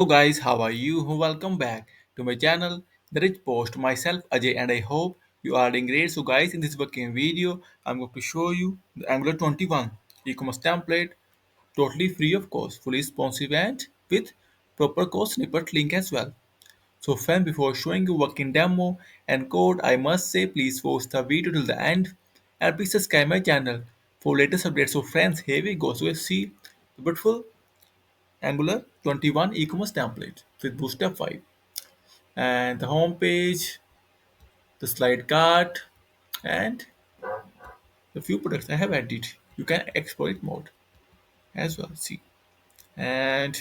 Hello guys, how are you? Welcome back to my channel, Therichpost. Myself Ajay and I hope you are doing great. So guys, in this working video, I'm going to show you the Angular 21 e-commerce template, totally free of cost, fully responsive and with proper code snippet link as well. So friend, before showing you working demo and code, I must say please watch the video till the end and please subscribe my channel for latest updates. So friends, here we go. So let's see the beautiful Angular 21 e-commerce template with Bootstrap 5 and the home page, the slide cart, and the few products I have added. You can export mode as well. See, and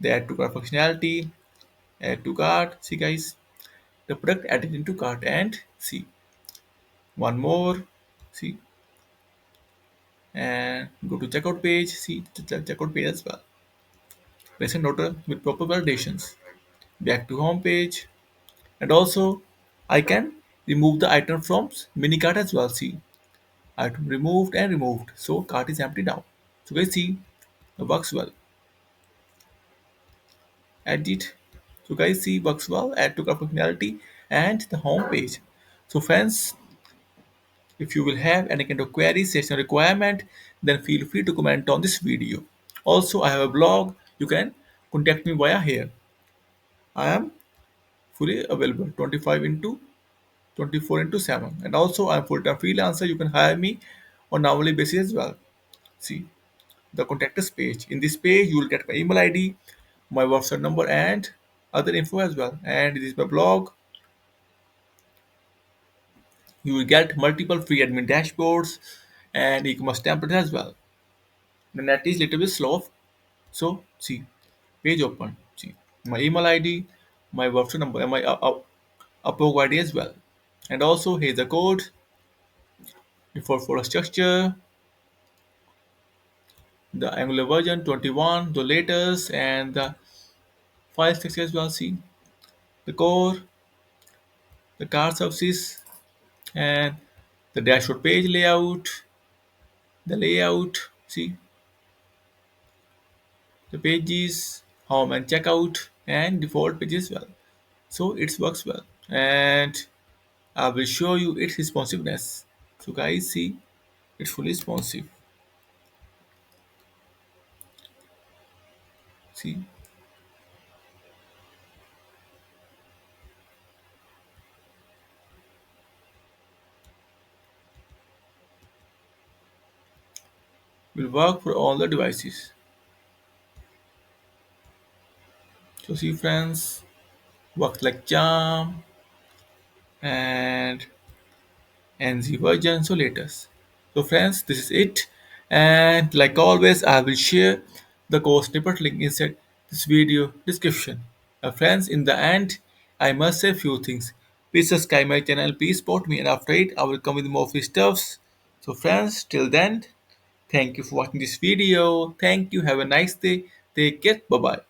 the add to cart functionality, add to cart. See, guys, the product added into cart, and see one more. See, and go to checkout page. See the checkout page as well. Place an order with proper validations. Back to home page, and also I can remove the item from mini cart as well. See, item removed and removed, so cart is empty now. So guys, see, it works well. Add it. So guys, see, works well. Add to cart functionality and the home page. So friends, if you will have any kind of query, session requirement, then feel free to comment on this video. Also, I have a blog. You can contact me via here. I am fully available 25 into 24 into 7, and also I'm full-time freelancer. You can hire me on hourly basis as well. See the contact us page. In this page you will get my email id, my WhatsApp number, and other info as well. And this is my blog. You will get multiple free admin dashboards and e-commerce templates as well. The net is little bit slow, so see, page open. See my email id, my WhatsApp number, and my upload id as well. And also here's the code for folder structure, the Angular version 21, the latest, and the file structure as well. See the core, the card services, and the dashboard page layout, the layout. See the pages, home and checkout, and default pages as well. So it works well, and I will show you its responsiveness. So guys, see, it's fully responsive. See, will work for all the devices. So see, friends, works like charm, and NZ version, so latest. So friends, this is it, and like always I will share the course snippet link inside this video description. Friends, in the end I must say few things. Please subscribe my channel, please support me, and after it I will come with more free stuffs. So friends, till then, thank you for watching this video. Thank you, have a nice day, take care, bye bye.